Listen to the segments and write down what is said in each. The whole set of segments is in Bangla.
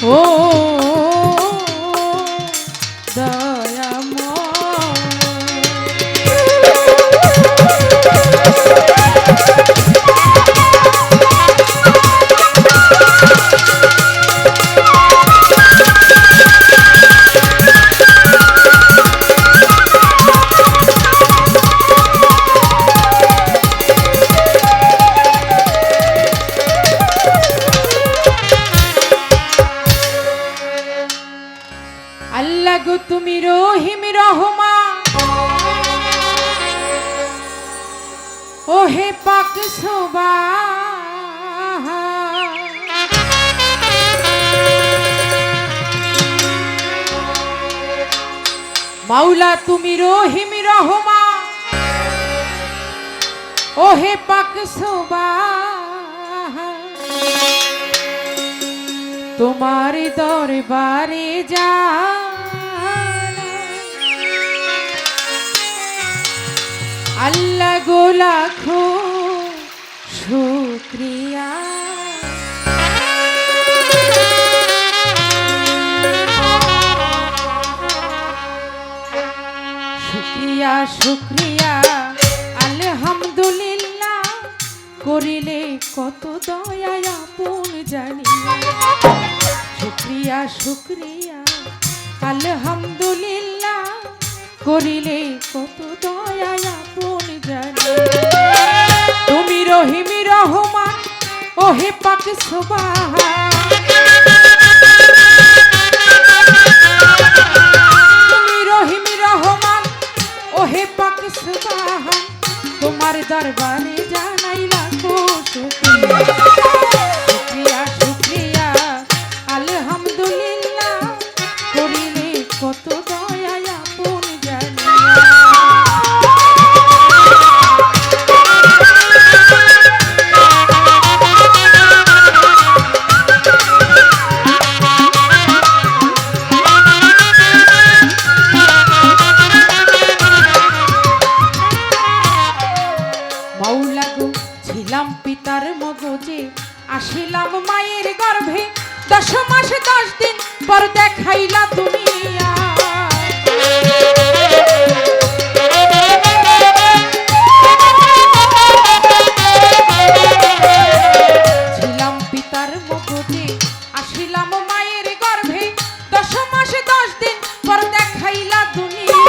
ও দয়াময় আল্লাহ গো তুমি রহিম রহমান ও হে পাক সুবহান মাওলা তুমি রহিম রহমান ও হে পাক সুবহান তোমার দরবারে যা আল্লাহ গো লাখো শুকরিয়া শুকরিয়া শুকরিয়া আলহামদুলিল্লাহ করিলে কত দয়া আপন জানি শুকরিয়া শুকরিয়া আলহামদুলিল্লাহ করিলে কত দয়া আপন জানি তুমি রহিম রহমান ও হে পাক সুবহান তুমি রহিম রহমান ও হে পাক সুবহান তোমার দরবারে জানাই লাখো শুকরিয়া শুকরিয়া আলহামদুলিল্লাহ করিলে কত দয়া আপন জানি মাওলা গো ছিলাম পিতার মগজে আসিলাম মায়ের গর্ভে 10 মাস 10 দিন পর দেখাইলা দুনিয়া ছিলাম পিতার মগজে আসিলাম মায়ের গর্ভে 10 মাস 10 দিন পর দেখাইলা দুনিয়া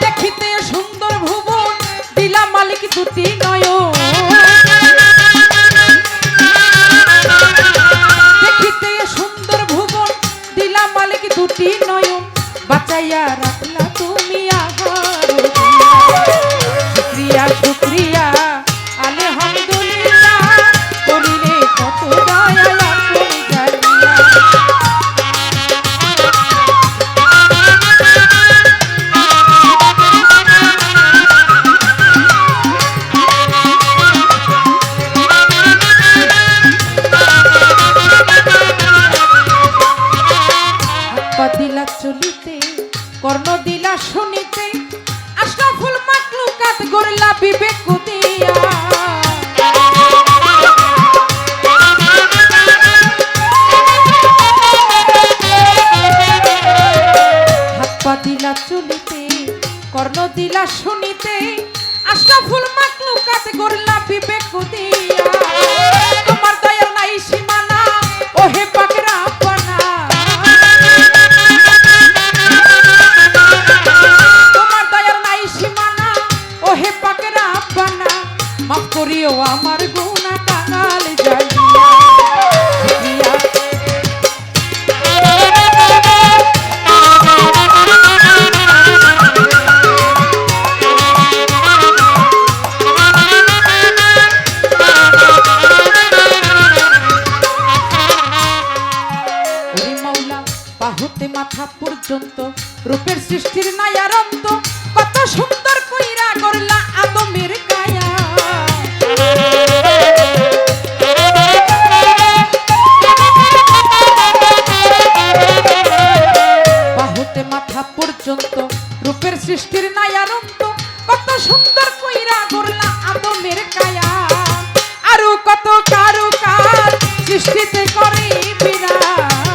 দেখিতে সুন্দর ভুবন দিলা মালিক দুটি নয়ন দেখিতে সুন্দর ভুবন দিলা মালিক দুটি নয়ন বাঁচাইয়া রাখলা তুমি আবার শুকরিয়া শুকরিয়া আলহামদুলিল্লাহ করিলে কত দয়া আপন জানিয়া দিলা চলিতে কর্ণ দিলা শুনিতে আশরাফুল মাখলুকাত গড়লা বিবেক দিয়া হাত পা দিলা চলিতে কর্ণ দিলা শুনিতে আশরাফুল মাখলুকাত গড়লা বিবেক দিয়া তোমার দয়ার নাই সীমানা ও হে পাক রাব্বানা মাফ করিও আমার গুনাহ কাঙাল জানিয়া শুকরিয়া ওরে মাওলা বাহুতে মাথা পর্যন্ত রূপের সৃষ্টির নাই আর অন্ত কত সুন্দর কইরা করলা আদমের কায়া বাহুতে মাথা পর্যন্ত রূপের সৃষ্টির নাই আর অন্ত কত সুন্দর কইরা করলা আদমের কায়া আরো কত কারু কার সৃষ্টিতে করে বিরাট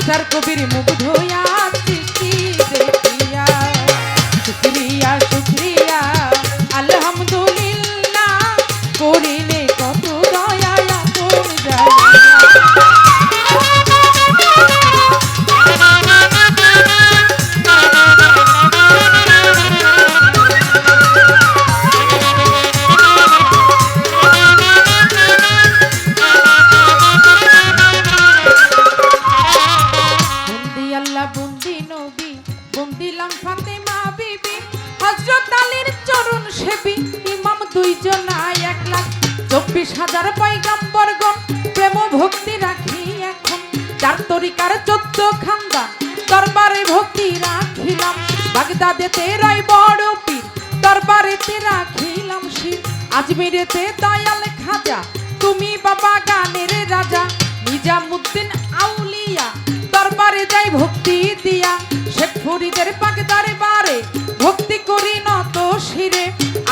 মাস্টার কবির মুগ্ধ সৃষ্টি দেখিয়া শুক্রিয়া শুক্রিয়া আলহামদুলিল্লাহ করিলে কত দয়া আপন বন্দি নবী বন্দিলাম ফাতেমা বিবি হযরত আলীর চরণ সেবী ইমাম দুইজন এক লাখ 24,000 পয়গম্বরগণ প্রেম ভক্তি রাখি এখন চার তরিকার 14 খানদান দরবারে ভক্তি রাখিলাম বাগদাদেতে রয় বড় পীর দরবারেতে রাখিলাম শির আজমিরেতে দয়াল খাজা তুমি বাবা গানের রাজা নিজামুদ্দিন আউলিয়া দরবারে যাই ভক্তি দিয়া শেখ ফরিদের পাক দরবারে ভক্তি করি নত শিরে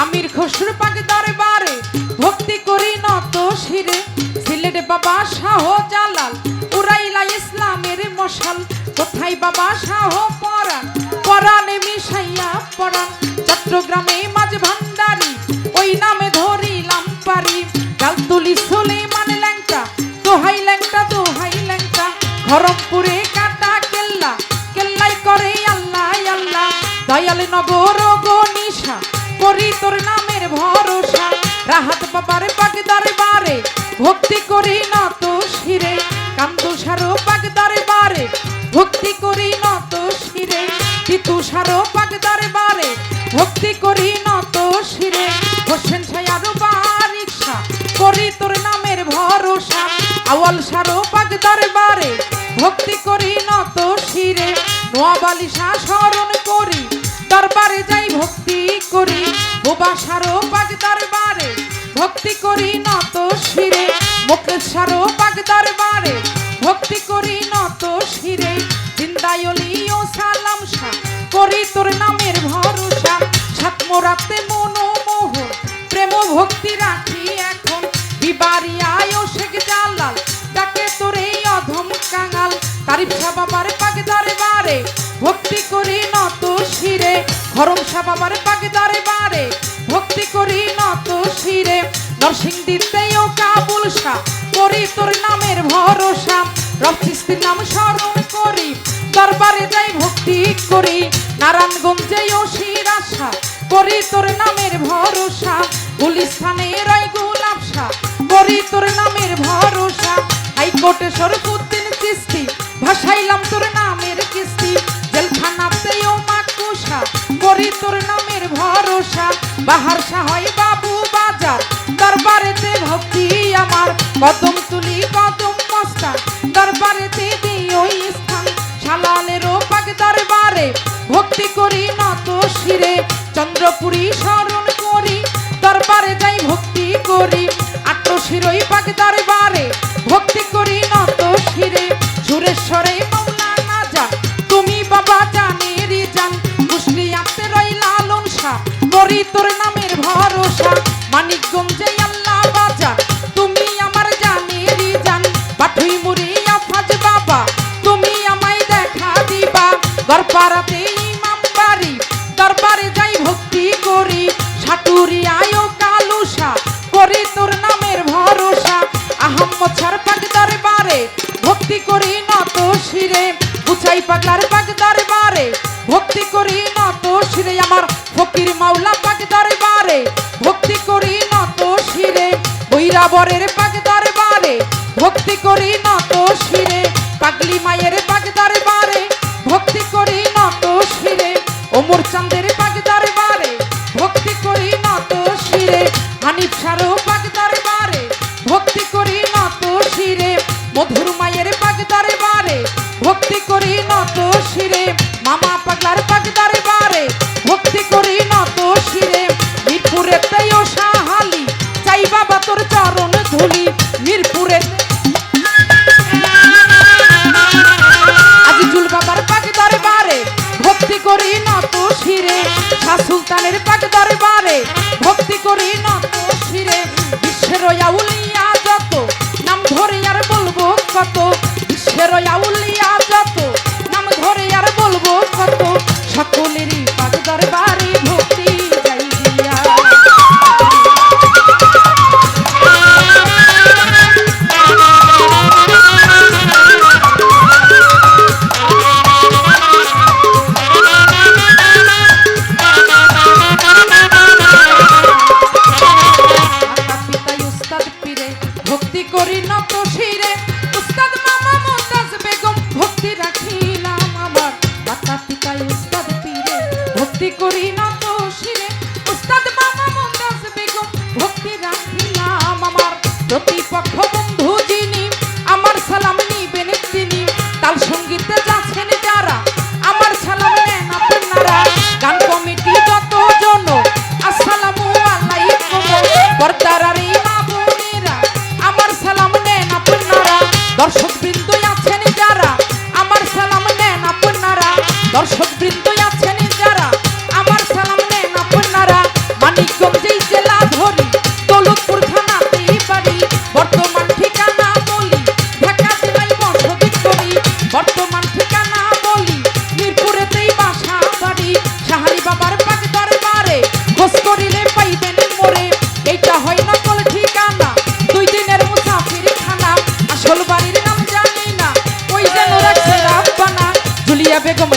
আমির খসরু পাক দরবারে ভক্তি করি নত শিরে সিলেট বাবা শাহ জালাল উরাইলা ইসলামের মশাল কোথায় বাবা শাহ পরাণ পরাণে মিশাইয়া পরাণ চট্টগ্রামে মাঝ ভান্ডারি ওই নামে ধরিলাম পারি গালতুলি সুলেমান ল্যাংটা দোহাই ল্যাংটা দোহাই ল্যাংটা খড়মপুরে কাটা কেল্লা কেল্লাই করে আল্লাহ আল্লাহ দয়াল নগর গো নিশা করি তোর নামের ভরসা রাহাত বাবার পাক দরবারে ভক্তি করি নত শিরে কান্দুসারো পাক দরবারে ভক্তি করি নত শিরে তিতুসারো পাক দরবারে ভক্তি করি নত শিরে হোসেন ছায়ার বারিশা করি তোর নামের ভরসা আওয়াল সারো পাক দরবারে ভক্তি করি নত শিরে নোয়াবালি শাহ স্মরণ করি দরবারে যাই ভক্তি করি বোবা সারো পাক দরবারে ভক্তি করি নত শিরে মুকেশ সারো পাক দরবারে ভক্তি করি নত শিরে জিন্দায়লি ও সালাম শাহ করি তোর নামের ভরসা সাতমোরাতে মনোমোহ প্রেম ভক্তি রাখি এখন বিবারিয়ায় ও শেখ জালাল ডাকে তোর এই অধম কাঙাল তারিফ শাহ বাবার পাক দরবারে ভক্তি করি নত শিরে খরম শাহ বাবার পাক দরবারে ভক্তি করি নত শিরে নরসিংদীতে ও কাবুল শাহ করি তোর নামের ভরসা রফচিস্তির নাম স্মরণ করি দরবারে যাই ভক্তি করি নারায়ণগঞ্জে ও সিরাজ শাহ করি তোর নামের ভরসা গুলিস্তানে রয় গোলাপ শাহ করি তোর নামের ভরসা হাইকোর্টে শরফুদ্দিন চিস্তি ভাসাইলাম তোর নামের কিস্তি জেলখানাতে ও মাকুসা করি তোর নামের ভরসা বাহার শাহ হয় বাবু বাজার দরবারেতে ভক্তি আমার কদম তুলি কদম মস্তান দরবারেতে দিও স্থান শালালেরও পাক দরবারে ভক্তি করি নত শিরে চন্দ্রপুরী স্মরণ করি দরবারে যাই ভক্তি করি আট্টশিরই পাক দরবারে ভক্তি করি নত শিরে সুরেশ্বরে মৌলানা যান তুমি বাবা জানেরই জান মুসলিয়াতে রই লালন শাহ করি তোর নামের ভরসা মানিকগঞ্জে আল্লাহ বাজার তুমি আমার জানেরই জান পাঠুই মুড়ি আফাজ বাবা তুমি আমায় দেখা দিবা গড়পাড়াতে ইমাম বাড়ি দরবারে যাই ভক্তি করি সাটুরিয়ায় ও কালুসা করি তোর নামের ভরসা আহম্মদ শাহর পাক দরবারে ভক্তি করি নত শিরে বুচাই পাগলার পাক দরবারে ভক্তি করি নত শিরে আমার ফকির মাওলা পাক দরবারে ভক্তি করি নত শিরে বৈরাবরের পাক দরবারে ভক্তি করি নত শিরে পাগলি মায়ের পাক দরবারে ভক্তি করি নত শিরে ওমর চাঁদের পাক দরবারে ভক্তি করি নত শিরে হানিফ শাহর পাক দরবারে ভক্তি করি নত শিরে মধুর মায়ের পাক দরবারে ভক্তি করি নত শিরে মামা পাগলার পাক দরবারে ভক্তি করি নত শিরে মিরপুরেতে ও শাহালি চাই বাবা তোর চরণ ধুলি মিরপুরে আজিজুল বাবার পাক দরবারে ভক্তি করি নত শিরে শাহ সুলতানের পাক দরবারে ভক্তি করি নত শিরে বিশ্বের আউলিয়া যত নাম ধরে আর বলবো কত বিশ্বের আউলিয়া যত যত সকলেরই পাক দরবারে ভক্তি যাই দিয়া ভক্তি করি নত শিরে উস্তাদ মামা মুমতাজ বেগম ভক্তি রাখিলাম আমার মাতা পিতা উস্তাদ পীরে ভক্তি করি নত শিরে উস্তাদ মামা মুমতাজ বেগম ভক্তি রাখিলাম আমার প্রতিপক্ষ বন্ধু যিনি আমার সালাম নিবেন তিনি তাল সঙ্গীতে যাচ্ছেন যারা আমার সালাম নেন আপনারা গান কমিটি যত জন আসসালামু আলাইকুম পর্দারারি দর্শক বৃন্দ আছেন যারা আমার সালাম নেন আপনারা দর্শক বৃন্দ আছেন যারা আমার সালাম নেন আপনারা মানিকগঞ্জ জেলা ধরি দৌলতপুর থানাতেই বাড়ি বর্তমান ঠিকানা বলি ঢাকা জেলায় বসতি করি বর্তমান ঠিকানা বলি মিরপুরেতেই বাসা বাড়ি সাহারি বাবার পাক দরবারে খোঁজ করিলে পাইবেন মোরে এইটা হয় নকল ঠিকানা 2 দিনের মুসাফির খানা আসল বাড়ির নাম জানি না ওই যেন রাখছে রাব্বানা জুলিয়া বেগম